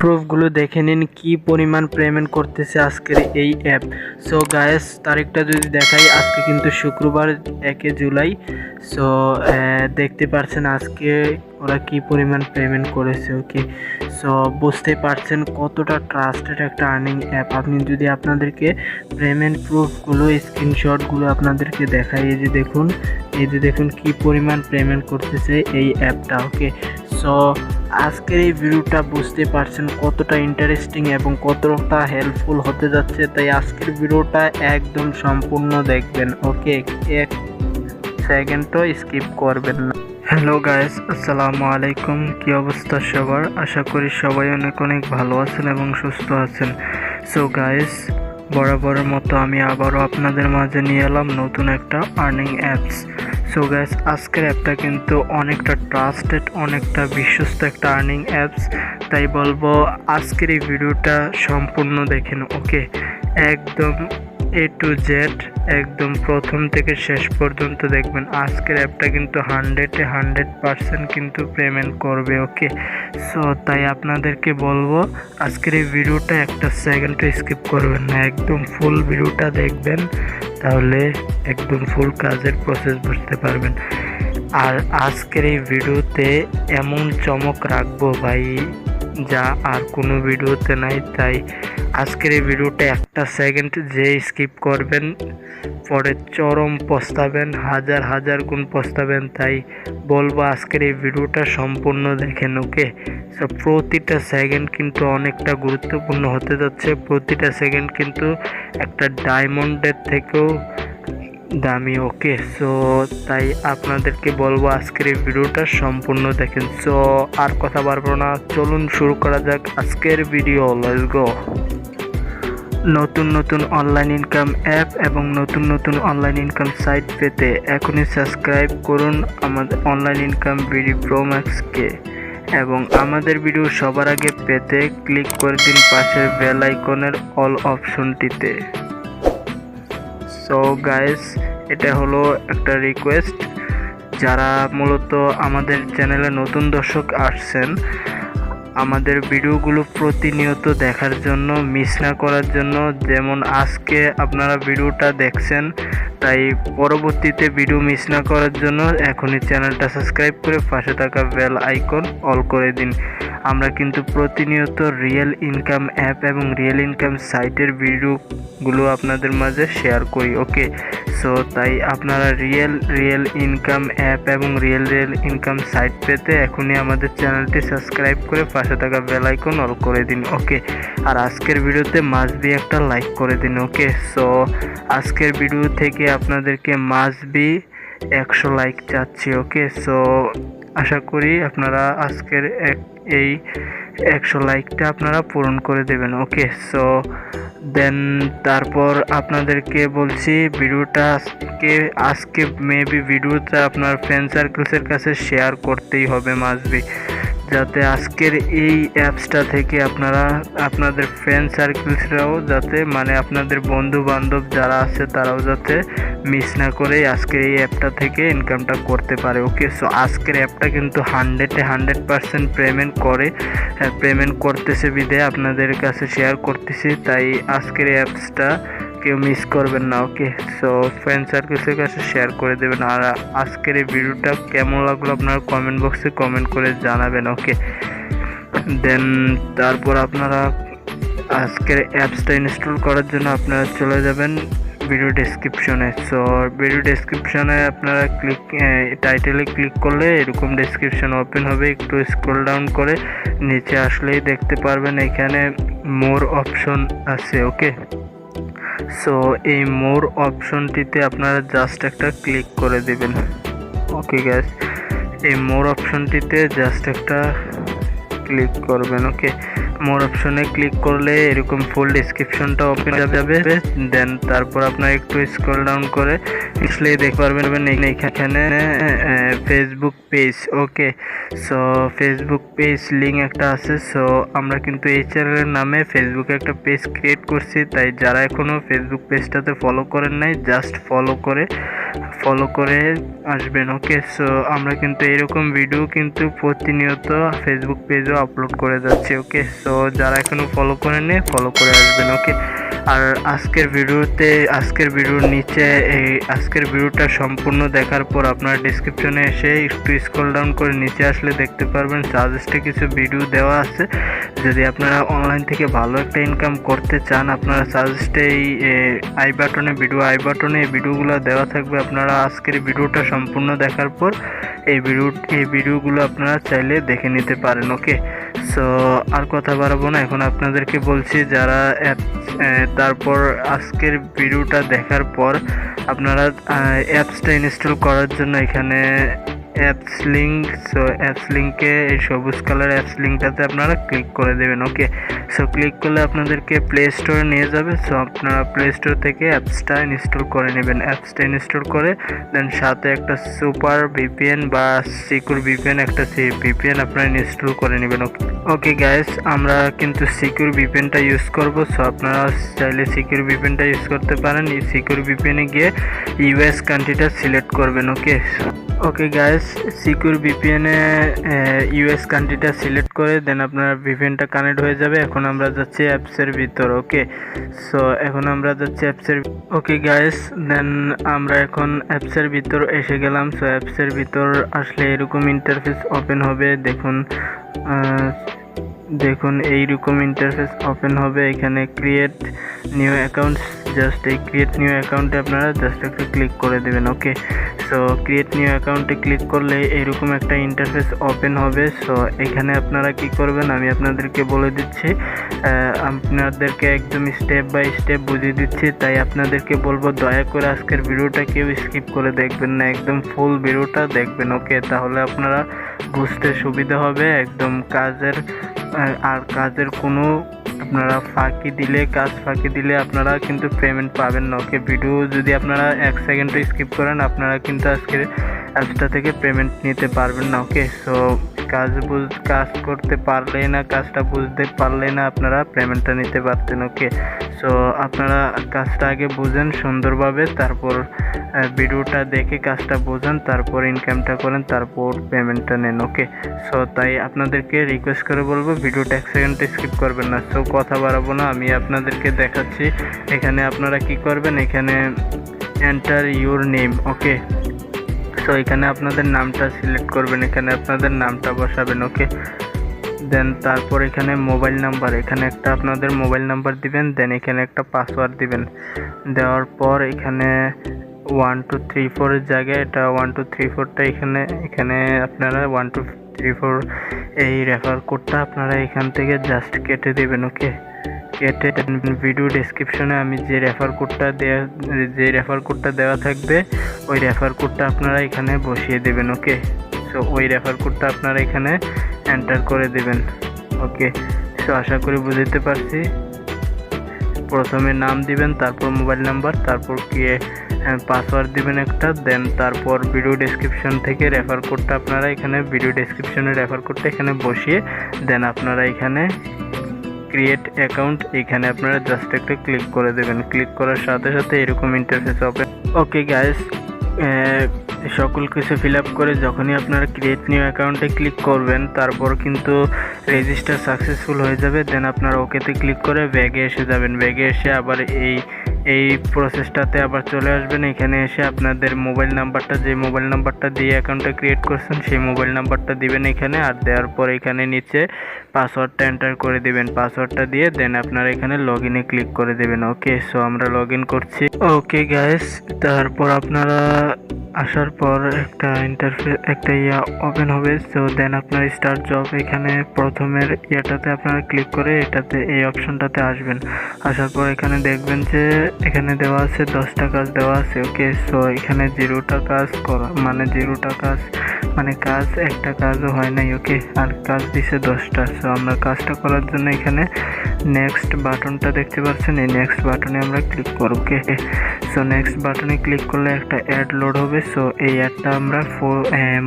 প্রুফগুলো দেখে নিন কি পরিমাণ পেমেন্ট করতেছে আজকের এই অ্যাপ। সো গাইস, তারিখটা যদি দেখাই, আজকে কিন্তু শুক্রবার 1 জুলাই। সো দেখতে পাচ্ছেন আজকে ওরা কি পরিমাণ পেমেন্ট করেছে। ওকে, সো বুঝতে পারছেন কতটা ট্রাস্টেড একটা আর্নিং অ্যাপ। আপনি যদি আপনাদেরকে পেমেন্ট প্রুফগুলো, স্ক্রিনশটগুলো আপনাদেরকে দেখাই, এই যে দেখুন কি পরিমাণ পেমেন্ট করতেছে এই অ্যাপটা। ওকে, সো আজকের এই ভিডিওটা বুঝতে পারছেন কতটা ইন্টারেস্টিং এবং কতটা হেল্পফুল হতে যাচ্ছে, তাই আজকের ভিডিওটা একদম সম্পূর্ণ দেখবেন। ওকে, 1 সেকেন্ডও স্কিপ করবেন না। হ্যালো গাইস, আসসালামু আলাইকুম। কি অবস্থা সবার? আশা করি সবাই অনেক অনেক ভালো আছেন এবং সুস্থ আছেন। সো গাইস, বরাবরের মতো আমি আবারও আপনাদের মাঝে নিয়ে এলাম নতুন একটা আর্নিং অ্যাপস। সো গাইস, আজকের অ্যাপটা কিন্তু অনেকটা ট্রাস্টেড, অনেকটা বিশ্বস্ত একটা আর্নিং অ্যাপস, তাই বলবো আজকের এই ভিডিওটা সম্পূর্ণ দেখেন। ওকে, একদম A to Z, একদম প্রথম থেকে শেষ পর্যন্ত দেখবেন। আজকের অ্যাপটা কিন্তু 100% কিন্তু পেমেন্ট করবে। ওকে, সো তাই আপনাদেরকে বলবো আজকের এই ভিডিওটা একটা সেকেন্ডও স্কিপ করবেন না, একদম ফুল ভিডিওটা দেখবেন, তাহলে একদম ফুল কাজের প্রসেস বুঝতে পারবেন। আর আজকের এই ভিডিওতে এমন চমক রাখবো ভাই, যা আর কোনো ভিডিওতে নাই। তাই আজকের এই ভিডিওটা একটা সেকেন্ড যে স্কিপ করবেন, পরে চরম পস্তাবেন, হাজার গুণ পস্তাবেন। তাই বলবো আজকের এই ভিডিওটা সম্পূর্ণ দেখেন। ওকে, সো প্রতিটা সেকেন্ড কিন্তু অনেকটা গুরুত্বপূর্ণ হতে যাচ্ছে। প্রতিটা সেকেন্ড কিন্তু একটা ডায়মন্ডের থেকেও দামি। ওকে, সো তাই আপনাদেরকে বলবো আজকের এই ভিডিওটা সম্পূর্ণ দেখেন। সো আর কথা বাড়বো না, চলুন শুরু করা যাক আজকের ভিডিও। Let's go. নতুন অনলাইন ইনকাম অ্যাপ এবং নতুন অনলাইন ইনকাম সাইট পেতে এখনই সাবস্ক্রাইব করুন আমাদের অনলাইন ইনকাম ভিডিও প্রো ম্যাক্সকে, এবং আমাদের ভিডিও সবার আগে পেতে ক্লিক করে দিন পাশের বেল আইকনের অল অপশনটিতে। সো গাইস, এটা হলো একটা রিকোয়েস্ট, যারা মূলত আমাদের চ্যানেলে নতুন দর্শক আসছেন, আমাদের ভিডিওগুলো প্রতিনিয়ত দেখার জন্য, মিস না করার জন্য, যেমন আজকে আপনারা ভিডিওটা দেখছেন, তাই পরবর্তীতে ভিডিও মিস না করার জন্য এখনই চ্যানেলটা সাবস্ক্রাইব করে পাশে থাকা বেল আইকন অল করে দিন। আমরা কিন্তু প্রতিনিয়ত রিয়েল ইনকাম অ্যাপ এবং রিয়েল ইনকাম সাইটের ভিডিওগুলো আপনাদের মাঝে শেয়ার করি। ওকে, সো তাই আপনারা রিয়েল ইনকাম অ্যাপ এবং রিয়েল ইনকাম সাইট পেতে এখনই আমাদের চ্যানেলটি সাবস্ক্রাইব করে পাশে থাকা বেল আইকন অল করে দিন। ওকে, আর আজকের ভিডিওতে মাস্ট বি একটা লাইক করে দিন। ওকে, সো আজকের ভিডিও থেকে আপনাদেরকে মাস্ট বি 100 লাইক চাচ্ছি। ওকে, সো আশা করি আপনারা আজকের এই 100 লাইকটা আপনারা পূরণ করে দেবেন। ওকে, সো দেন তারপর আপনাদেরকে বলছি ভিডিওটা আজকে মেবি ভিডিওটা আপনার ফ্রেন্ড সার্কেলসের কাছে শেয়ার করতেই হবে মাস্ট বি, যাতে আজকের এই অ্যাপসটা থেকে আপনারা আপনাদের ফ্রেন্ড সার্কেলসরাও যাতে, মানে আপনাদের বন্ধু বান্ধব যারা আছে তারাও যাতে মিস না করে আজকের এই অ্যাপটা থেকে ইনকামটা করতে পারে। ওকে, সো আজকের অ্যাপটা কিন্তু 100% পেমেন্ট করতেছে বিধায় আপনাদের কাছে শেয়ার করতেছি, তাই আজকের এই অ্যাপসটা কেউ মিস করবেন না। ওকে, সো ফ্রেন্ড সার্কেলসের কাছে শেয়ার করে দেবেন। আর আজকের এই ভিডিওটা কেমন লাগলো আপনারা কমেন্ট বক্সে কমেন্ট করে জানাবেন। ওকে, দেন তারপর আপনারা আজকের অ্যাপসটা ইনস্টল করার জন্য আপনারা চলে যাবেন ভিডিও ডেসক্রিপশনে। সো ভিডিও ডেসক্রিপশনে আপনারা টাইটেলে ক্লিক করলে এরকম ডেসক্রিপশন ওপেন হবে। একটু স্ক্রল ডাউন করে নিচে আসলেই দেখতে পারবেন এখানে মোর অপশন আছে। ওকে, সো এই মোর অপশনটিতে আপনারা জাস্ট একটা ক্লিক করে দেবেন। ওকে গাইস, এই মোর অপশনটিতে জাস্ট একটা ক্লিক করবেন। ওকে, মোর অপশনে ক্লিক করলে এরকম ফুল ডেসক্রিপশনটা ওপেন যাবে। দেন তারপর আপনারা একটু স্ক্রল ডাউন করে আসলেই দেখতে পারবেন এখানে ফেসবুক পেজ। ওকে, সো ফেসবুক পেজ লিঙ্ক একটা আছে। সো আমরা কিন্তু এই চ্যানেলের নামে ফেসবুকে একটা পেজ ক্রিয়েট করছি, তাই যারা এখনও ফেসবুক পেজটাতে ফলো করেন নাই, জাস্ট ফলো করে আসবেন। ওকে, সো আমরা কিন্তু এরকম ভিডিও কিন্তু প্রতিনিয়ত ফেসবুক পেজেও আপলোড করে যাচ্ছি। ওকে, সো যারা এখনো ফলো করেননি ফলো করে আসবেন। ওকে, আর আজকের ভিডিওর নিচে আজকের ভিডিওটা সম্পূর্ণ দেখার পর আপনারা ডেসক্রিপশনে এসে একটু স্ক্রল ডাউন করে নিচে আসলে দেখতে পারবেন সাজেস্টে কিছু ভিডিও দেওয়া আছে। যদি আপনারা অনলাইন থেকে ভালো একটা ইনকাম করতে চান, আপনারা সাজেস্টে এই আই বাটনে এই ভিডিওগুলো দেওয়া থাকবে। আপনারা আজকের ভিডিওটা সম্পূর্ণ দেখার পর এই ভিডিওগুলো আপনারা চাইলে দেখে নিতে পারেন। ওকে, সো আর কথা বাড়াবো না, এখন আপনাদেরকে বলছি যারা তারপর আজকের ভিডিওটা দেখার পর আপনারা অ্যাপসটা ইনস্টল করার জন্য এখানে অ্যাপস লিঙ্কে এই সবুজ কালার অ্যাপস লিঙ্কটাতে আপনারা ক্লিক করে দেবেন। ওকে, সো ক্লিক করলে আপনাদেরকে প্লে স্টোরে নিয়ে যাবে। সো আপনারা প্লে স্টোর থেকে অ্যাপসটা ইনস্টল করে নেবেন। অ্যাপসটা ইনস্টল করে দেন সাথে একটা সুপার ভিপিএন বা সিকিউর ভিপিএন আপনারা ইনস্টল করে নেবেন। ওকে গাইস, আমরা কিন্তু সিকিউর ভিপিএনটা ইউজ করব। সো আপনারা চাইলে সিকিউর ভিপিএনটা ইউজ করতে পারেন। এই সিকিউর ভিপিএনে গিয়ে ইউএস কান্ট্রিটা সিলেক্ট করবেন। ওকে গাইস, সিকিউর ভিপিএনে ইউএস কান্ট্রিটা সিলেক্ট করে দেন আপনার ভিপিএনটা কানেক্ট হয়ে যাবে। এখন আমরা যাচ্ছি অ্যাপসের ভিতর। ওকে, সো এখন আমরা যাচ্ছি ওকে গাইস, দেন আমরা এখন অ্যাপসের ভিতর এসে গেলাম। সো অ্যাপসের ভিতর আসলে এরকম ইন্টারফেস ওপেন হবে। দেখুন এইরকম ইন্টারফেস ওপেন হবে। এখানে ক্রিয়েট নিউ অ্যাকাউন্ট, জাস্ট এই ক্রিয়েট নিউ অ্যাকাউন্টে আপনারা জাস্ট একটু ক্লিক করে দেবেন। ওকে, সো ক্রিয়েট নিউ অ্যাকাউন্টে ক্লিক করলে এরকম একটা ইন্টারফেস ওপেন হবে। সো এখানে আপনারা কি করবেন আমি আপনাদেরকে বলে দিচ্ছি, আপনাদেরকে একদম স্টেপ বাই স্টেপ বুঝিয়ে দিচ্ছি, তাই আপনাদেরকে বলবো দয়া করে আজকের ভিডিওটা কেউ স্কিপ করে দেখবেন না, একদম ফুল ভিডিওটা দেখবেন। ওকে, তাহলে আপনারা বুঝতে সুবিধা হবে একদম। কাজের কোনো আপনারা কাজ ফাঁকি দিলে আপনারা কিন্তু পেমেন্ট পাবেন না। ওকে, ভিডিও যদি আপনারা 1 সেকেন্ডও স্কিপ করেন আপনারা কিন্তু আজকের অ্যাপসটা থেকে পেমেন্ট নিতে পারবেন না। ওকে, সো কাজ করতে পারলে না, কাজটা বুঝতে পারলে না আপনারা পেমেন্টটা নিতে পারতেন। ওকে, সো আপনারা কাজটা আগে বুঝেন সুন্দরভাবে, তারপর ভিডিওটা দেখে কাজটা বোঝেন, তারপর ইনকামটা করেন, তারপর পেমেন্টটা নেন। ওকে, সো তাই আপনাদেরকে রিকোয়েস্ট করে বলবো ভিডিওটা 1 সেকেন্ড স্কিপ করবেন না। সো কথা বাড়াবো না, আমি আপনাদেরকে দেখাচ্ছি। এখানে আপনারা কি করবেন, এখানে enter your name. Okay, so এখানে আপনাদের নামটা সিলেক্ট করবেন, এখানে আপনাদের নামটা বসাবেন। ওকে, দেন তারপর এখানে মোবাইল নাম্বার, এখানে একটা আপনাদের মোবাইল নাম্বার দিবেন। দেন এখানে একটা পাসওয়ার্ড দিবেন। দেওয়ার পর এখানে 1 2 3 4 এর জায়গায় এটা 1 2 3 4টা এখানে আপনারা 1 2 3 4 এই রেফার কোডটা আপনারা এখান থেকে জাস্ট কেটে দেবেন। ওকে, কেটে ভিডিও ডেসক্রিপশনে আমি যে রেফার কোডটা দেওয়া থাকবে ওই রেফার কোডটা আপনারা এখানে বসিয়ে দেবেন। ওকে, সো ওই রেফার কোডটা আপনারা এখানে এন্টার করে দেবেন। ওকে, সো আশা করি বুঝতে পারছি। প্রথমে নাম দিবেন, তারপর মোবাইল নাম্বার, তারপর পাসওয়ার্ড দিবেন একটা, দেন তারপর ভিডিও ডেসক্রিপশন থেকে রেফার কোডটা আপনারা এখানে ভিডিও ডেসক্রিপশনে রেফার কোডটা এখানে বসিয়ে দেন আপনারা এখানে ক্রিয়েট অ্যাকাউন্ট এখানে আপনারা জাস্ট একটা ক্লিক করে দেবেন। ক্লিক করার সাথে সাথে এরকম ইন্টারফেস ওপেন। ওকে গাইস, সকল কিছু ফিল আপ করে যখনই আপনারা ক্রিয়েট নিউ অ্যাকাউন্টে ক্লিক করবেন তারপর কিন্তু রেজিস্টার সাকসেসফুল হয়ে যাবে। দেন আপনারা ওকেতে ক্লিক করে ব্যাগে এসে যাবেন। ব্যাগে এসে আবার এই প্রসেসটাতে আবার চলে আসবেন। এখানে এসে আপনাদের মোবাইল নাম্বারটা, যে মোবাইল নাম্বারটা দিয়ে অ্যাকাউন্টটা ক্রিয়েট করছেন সেই মোবাইল নাম্বারটা দিবেন এখানে, আর দেওয়ার পর এখানে নিচে পাসওয়ার্ডটা এন্টার করে দিবেন। পাসওয়ার্ডটা দিয়ে দেন আপনারা এখানে লগ ইনে ক্লিক করে দেবেন। ওকে, সো আমরা লগ ইন করছি। ওকে গাইস, তারপর আপনারা আসার পর একটা ওপেন হবে। সো দেন আপনার স্টার্ট জব, এখানে প্রথমের ইয়েটাতে আপনারা ক্লিক করে এটাতে এই অপশনটাতে আসবেন। আসার পর এখানে দেখবেন যে এখানে দেওয়া আছে 10টা কাজ দেওয়া আছে। ওকে, সো এখানে 0টা কাজ করা মানে 0টা কাজ মানে কাজ একটা কাজও হয় নাই। ওকে, আর কাজ দিছে 10টা। সো আমরা কাজটা করার জন্য এখানে নেক্সট বাটনটা দেখতে পাচ্ছেন, এই নেক্সট বাটনে আমরা ক্লিক করব। ওকে, সো নেক্সট বাটনে ক্লিক করলে একটা অ্যাড লোড হবে। সো এই অ্যাডটা আমরা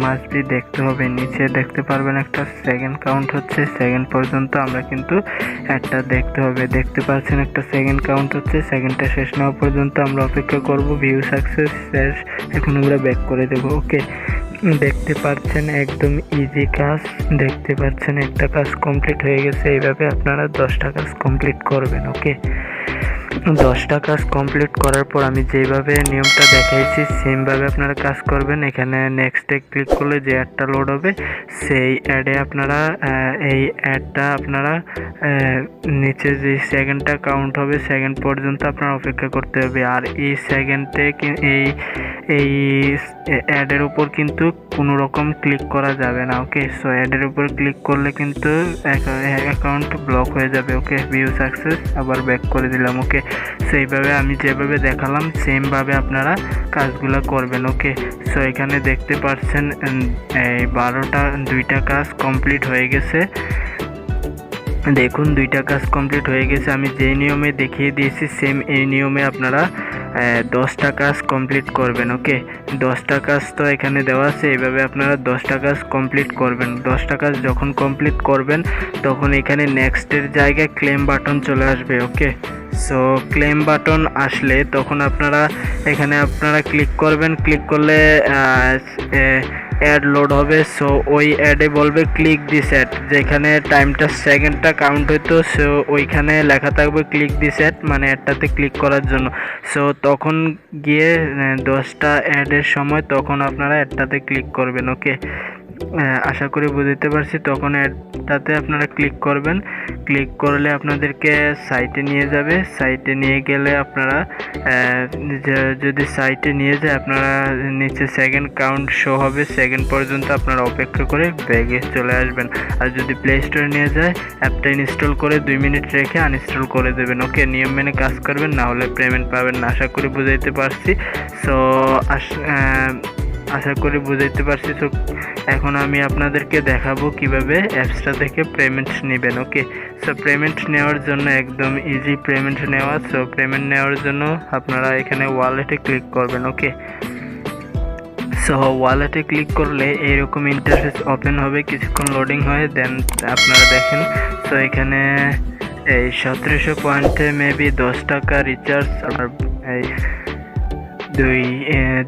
মাস্ট বি দেখতে হবে। নিচে দেখতে পারবেন একটা সেকেন্ড কাউন্ট হচ্ছে, সেকেন্ড পর্যন্ত আমরা কিন্তু অ্যাডটা দেখতে হবে। দেখতে পাচ্ছেন একটা সেকেন্ড কাউন্ট হচ্ছে, সেকেন্ডটা শেষ না হওয়া পর্যন্ত আমরা অপেক্ষা করব। ভিউ সাকসেস শেষ, এখন আমরা ব্যাক করে দেবো। ওকে, দেখতে পাচ্ছেন একদম ইজি কাজ, দেখতে পাচ্ছেন একটা কাজ কমপ্লিট হয়ে গেছে। এইভাবে আপনারা 10টা কাজ কমপ্লিট করবেন। ওকে, 10টা কাজ কমপ্লিট করার পর আমি যেভাবে নিয়মটা দেখাইছি সেমভাবে আপনারা কাজ করবেন। এখানে নেক্সটে ক্লিক করলে যে অ্যাডটা লোড হবে সেই অ্যাডে আপনারা এই অ্যাডটা আপনারা নিচে যে সেকেন্ডটা কাউন্ট হবে সেকেন্ড পর্যন্ত আপনারা অপেক্ষা করতে হবে। আর এই সেকেন্ডে এই অ্যাডের উপর কিন্তু কোনো রকম ক্লিক করা যাবে না। ওকে, সো অ্যাডের উপর ক্লিক করলে কিন্তু অ্যাকাউন্ট ব্লক হয়ে যাবে। ওকে, ভিউ সাকসেস, আবার ব্যাক করে দিলাম। ওকে, সেইভাবে আমি যেভাবে দেখালাম সেমভাবে আপনারা কাজগুলো করবেন। ওকে, সো এখানে দেখতে পাচ্ছেন এই 2টা কাজ কমপ্লিট হয়ে গেছে। দেখুন 2টা কাজ কমপ্লিট হয়ে গেছে। আমি যেই নিয়মে দেখিয়ে দিয়েছি সেম এই নিয়মে আপনারা 10টা কাজ কমপ্লিট করবেন। ওকে, 10টা কাজ তো এখানে দেওয়া আছে, এইভাবে আপনারা 10টা কাজ কমপ্লিট করবেন। 10টা কাজ যখন কমপ্লিট করবেন তখন এখানে নেক্সটের জায়গায় ক্লেম বাটন চলে আসবে। ওকে, সো ক্লেম বাটন আসলে তখন আপনারা এখানে ক্লিক করবেন। ক্লিক করলে অ্যাড লোড হবে। সো ওই অ্যাডে বলবে ক্লিক দিস অ্যাড, যেখানে টাইমটা সেকেন্ডটা কাউন্ট হইতো সো ওইখানে লেখা থাকবে ক্লিক দিস অ্যাড, মানে অ্যাডটাতে ক্লিক করার জন্য। সো তখন গিয়ে 10টা অ্যাডের সময় তখন আপনারা অ্যাডটাতে ক্লিক করবেন। ওকে, আশা করি বুঝতে পারছি। তখন অ্যাডটাতে আপনারা ক্লিক করবেন। ক্লিক করলে আপনাদেরকে সাইটে নিয়ে যাবে। সাইটে নিয়ে গেলে আপনারা যদি সাইটে নিয়ে যায় আপনারা নিচে সেকেন্ড কাউন্ট শো হবে, সেকেন্ড পর্যন্ত আপনারা অপেক্ষা করে ব্যাগে চলে আসবেন। আর যদি প্লে স্টোরে নিয়ে যায় অ্যাপটা ইনস্টল করে 2 মিনিট রেখে আনইনস্টল করে দেবেন। ওকে, নিয়ম মেনে কাজ করবেন, না হলে পেমেন্ট পাবেন না। আশা করি বুঝাইতে পারছি। সো আশা করি বুঝাইতে পারছি। তো এখন আমি আপনাদেরকে দেখাবো কিভাবে অ্যাপসটা থেকে পেমেন্ট নেবেন। ওকে, সো পেমেন্ট নেওয়ার জন্য একদম ইজি পেমেন্ট নেওয়া। সো পেমেন্ট নেওয়ার জন্য আপনারা এখানে ওয়ালেটে ক্লিক করবেন। ওকে, সো ওয়ালেটে ক্লিক করলে এইরকম ইন্টারফেস ওপেন হবে, কিছুক্ষণ লোডিং হয়, দেন আপনারা দেখেন। সো এখানে এই 1700 পয়েন্টে মেবি 10 টাকা রিচার্জ, আর এই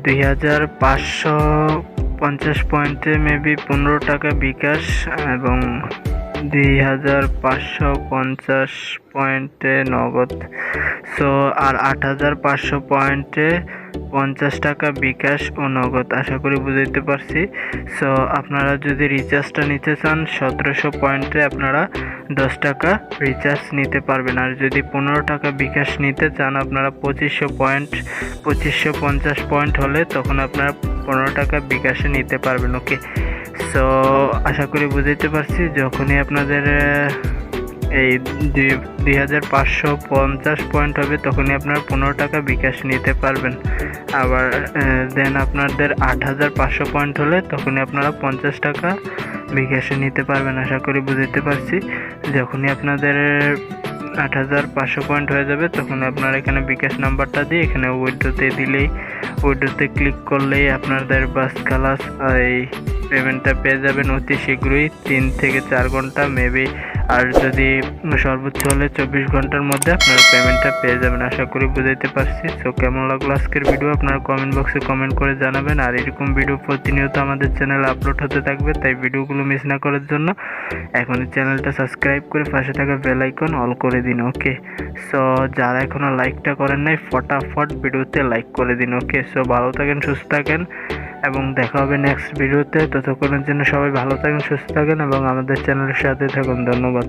2550 পয়েন্টে মেবি 15 টাকা বিকাশ, এবং 2550 পয়েন্টে নগদ। সো আর 8500 পয়েন্টে 50 টাকা বিকাশ ও নগদ। আশা করি বুঝাইতে পারছি। সো আপনারা যদি রিচার্জটা নিতে চান 1700 পয়েন্টে আপনারা 10 টাকা রিচার্জ নিতে পারবেন। আর যদি 15 টাকা বিকাশ নিতে চান আপনারা 2550 পয়েন্ট হলে তখন আপনারা 15 টাকা বিকাশে নিতে পারবেন। ওকে, সো আশা করি বুঝাইতে পারছি। যখনই আপনাদের এই 2550 পয়েন্ট হবে তখনই আপনারা 15 টাকা বিকাশ নিতে পারবেন। আবার দেন আপনাদের 8500 পয়েন্ট হলে তখনই আপনারা 50 টাকা বিকাশে নিতে পারবেন। আশা করি বুঝাইতে পারছি। যখনই আপনাদের 8500 পয়েন্ট হয়ে যাবে তখন আপনারা এখানে বিকাশ নাম্বারটা দিয়ে এখানে উইথড্রোতে দিলেই, উইথড্রোতে ক্লিক করলেই আপনাদের বাস খালাস এই পেমেন্টটা পেয়ে যাবেন অতি শীঘ্রই, 3 থেকে 4 ঘন্টা মেবি। আর যদি সর্বোচ্চ হলে 24 ঘন্টার মধ্যে আপনারা পেমেন্টটা পেয়ে যাবেন। আশা করি বুঝাইতে পারছি। সো কেমন লাগলো আজকের ভিডিও আপনারা কমেন্ট বক্সে কমেন্ট করে জানাবেন। আর এরকম ভিডিও প্রতিনিয়ত আমাদের চ্যানেলে আপলোড হতে থাকবে, তাই ভিডিওগুলো মিস না করার জন্য এখনই চ্যানেলটা সাবস্ক্রাইব করে পাশে থাকা বেল আইকন অল করে দিন। ওকে, সো যারা এখনো লাইকটা করেন নাই ফটাফট ভিডিওতে লাইক করে দিন। ওকে, সো ভালো থাকেন, সুস্থ থাকেন এবং দেখা হবে নেক্সট ভিডিওতে। ততক্ষণের জন্য সবাই ভালো থাকেন, সুস্থ থাকেন এবং আমাদের চ্যানেলের সাথে থাকুন। ধন্যবাদ।